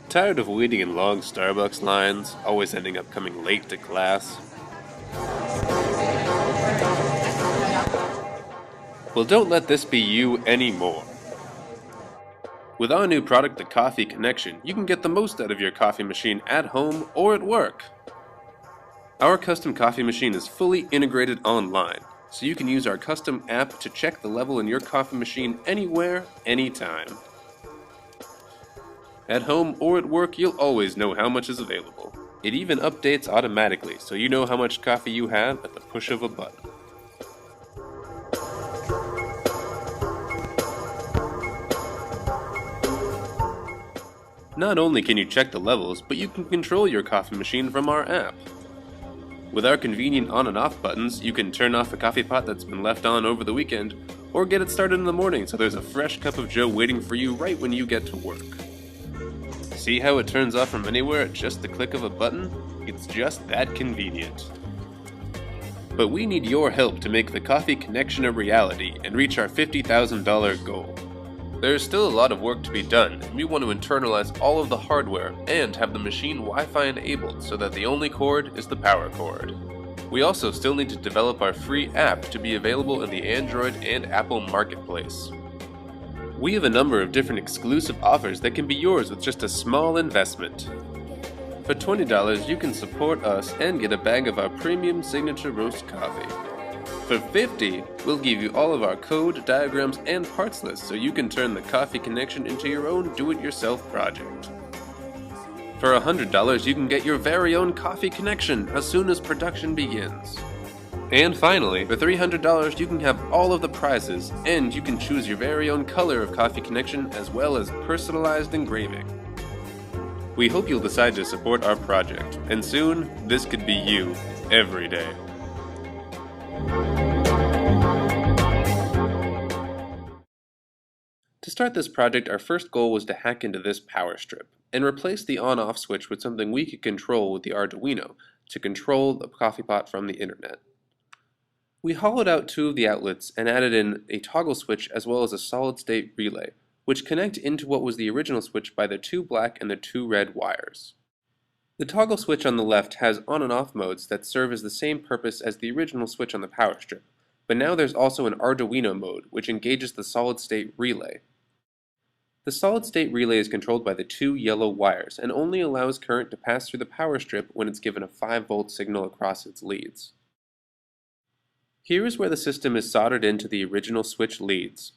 Tired of waiting in long Starbucks lines, always ending up coming late to class? Well, don't let this be you anymore. With our new product, the Coffee Connection, you can get the most out of your coffee machine at home or at work. Our custom coffee machine is fully integrated online, so you can use our custom app to check the level in your coffee machine anywhere, anytime. At home or at work, you'll always know how much is available. It even updates automatically, so you know how much coffee you have at the push of a button. Not only can you check the levels, but you can control your coffee machine from our app. With our convenient on and off buttons, you can turn off a coffee pot that's been left on over the weekend, or get it started in the morning so there's a fresh cup of joe waiting for you right when you get to work. See how it turns off from anywhere at just the click of a button? It's just that convenient. But we need your help to make the Coffee Connection a reality and reach our $50,000 goal. There is still a lot of work to be done, and we want to internalize all of the hardware and have the machine Wi-Fi enabled so that the only cord is the power cord. We also still need to develop our free app to be available in the Android and Apple marketplace. We have a number of different exclusive offers that can be yours with just a small investment. For $20, you can support us and get a bag of our premium signature roast coffee. For $50, we'll give you all of our code, diagrams, and parts lists so you can turn the Coffee Connection into your own do-it-yourself project. For $100, you can get your very own Coffee Connection as soon as production begins. And finally, for $300, you can have all of the prizes, and you can choose your very own color of Coffee Connection as well as personalized engraving. We hope you'll decide to support our project, and soon, this could be you, every day. To start this project, our first goal was to hack into this power strip, and replace the on-off switch with something we could control with the Arduino, to control the coffee pot from the internet. We hollowed out two of the outlets and added in a toggle switch as well as a solid-state relay, which connect into what was the original switch by the two black and the two red wires. The toggle switch on the left has on and off modes that serve as the same purpose as the original switch on the power strip, but now there's also an Arduino mode which engages the solid-state relay. The solid-state relay is controlled by the two yellow wires and only allows current to pass through the power strip when it's given a 5-volt signal across its leads. Here is where the system is soldered into the original switch leads,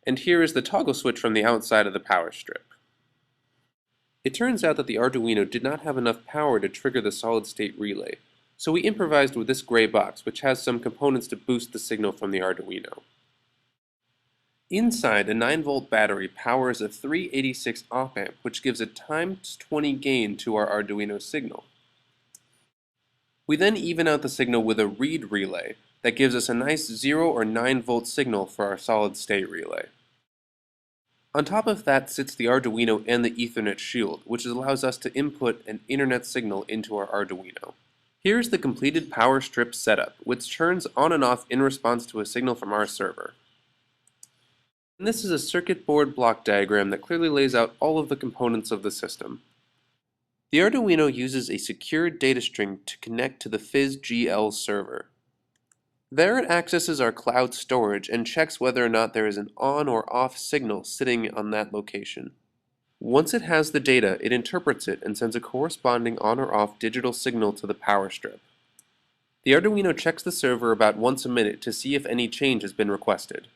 and here is the toggle switch from the outside of the power strip. It turns out that the Arduino did not have enough power to trigger the solid-state relay, so we improvised with this gray box which has some components to boost the signal from the Arduino. Inside, a 9-volt battery powers a 386 op-amp which gives a times 20 gain to our Arduino signal. We then even out the signal with a read relay that gives us a nice 0 or 9 volt signal for our solid-state relay. On top of that sits the Arduino and the Ethernet shield, which allows us to input an internet signal into our Arduino. Here's the completed power strip setup, which turns on and off in response to a signal from our server. And this is a circuit board block diagram that clearly lays out all of the components of the system. The Arduino uses a secured data string to connect to the FizzGL server. There it accesses our cloud storage and checks whether or not there is an on or off signal sitting on that location. Once it has the data, it interprets it and sends a corresponding on or off digital signal to the power strip. The Arduino checks the server about once a minute to see if any change has been requested.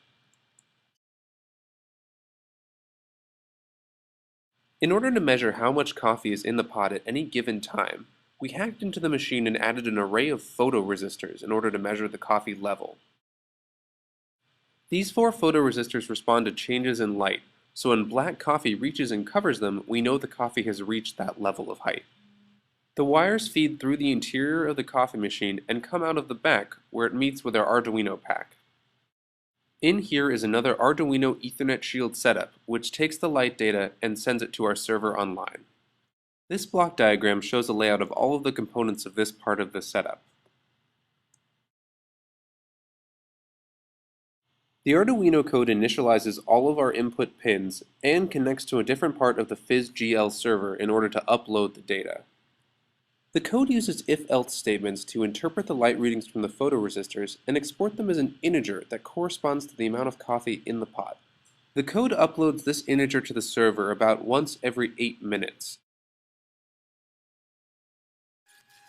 In order to measure how much coffee is in the pot at any given time, we hacked into the machine and added an array of photoresistors in order to measure the coffee level. These 4 photoresistors respond to changes in light, so when black coffee reaches and covers them, we know the coffee has reached that level of height. The wires feed through the interior of the coffee machine and come out of the back where it meets with our Arduino pack. In here is another Arduino Ethernet shield setup, which takes the light data and sends it to our server online. This block diagram shows a layout of all of the components of this part of the setup. The Arduino code initializes all of our input pins and connects to a different part of the PhysGL server in order to upload the data. The code uses if-else statements to interpret the light readings from the photoresistors and export them as an integer that corresponds to the amount of coffee in the pot. The code uploads this integer to the server about once every 8 minutes.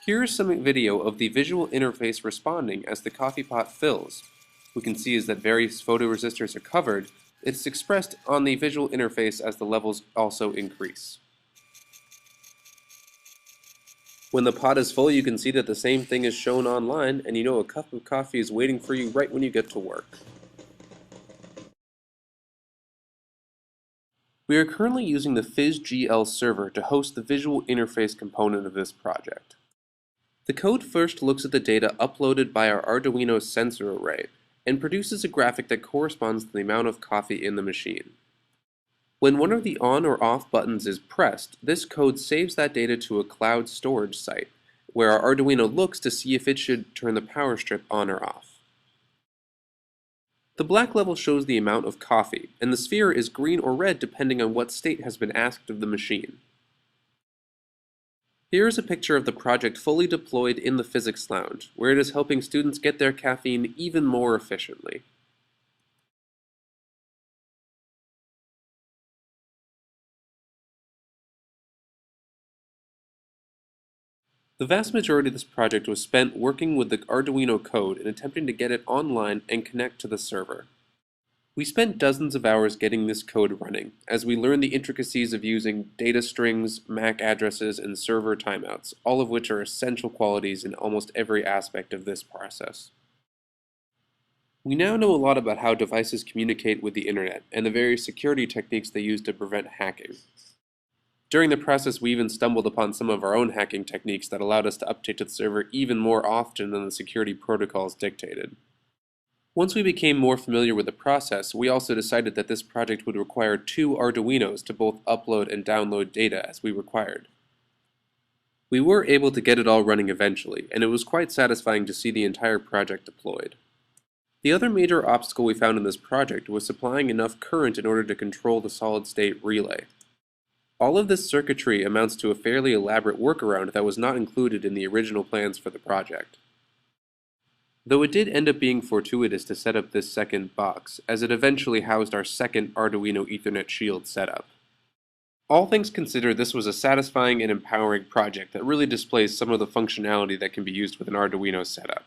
Here is some video of the visual interface responding as the coffee pot fills. We can see as that various photoresistors are covered, it's expressed on the visual interface as the levels also increase. When the pot is full, you can see that the same thing is shown online, and you know a cup of coffee is waiting for you right when you get to work. We are currently using the PhysGL server to host the visual interface component of this project. The code first looks at the data uploaded by our Arduino sensor array and produces a graphic that corresponds to the amount of coffee in the machine. When one of the on or off buttons is pressed, this code saves that data to a cloud storage site, where our Arduino looks to see if it should turn the power strip on or off. The black level shows the amount of coffee, and the sphere is green or red depending on what state has been asked of the machine. Here is a picture of the project fully deployed in the Physics Lounge, where it is helping students get their caffeine even more efficiently. The vast majority of this project was spent working with the Arduino code and attempting to get it online and connect to the server. We spent dozens of hours getting this code running, as we learned the intricacies of using data strings, MAC addresses, and server timeouts, all of which are essential qualities in almost every aspect of this process. We now know a lot about how devices communicate with the internet and the various security techniques they use to prevent hacking. During the process, we even stumbled upon some of our own hacking techniques that allowed us to update to the server even more often than the security protocols dictated. Once we became more familiar with the process, we also decided that this project would require 2 Arduinos to both upload and download data as we required. We were able to get it all running eventually, and it was quite satisfying to see the entire project deployed. The other major obstacle we found in this project was supplying enough current in order to control the solid-state relay. All of this circuitry amounts to a fairly elaborate workaround that was not included in the original plans for the project. Though it did end up being fortuitous to set up this second box, as it eventually housed our second Arduino Ethernet Shield setup. All things considered, this was a satisfying and empowering project that really displays some of the functionality that can be used with an Arduino setup.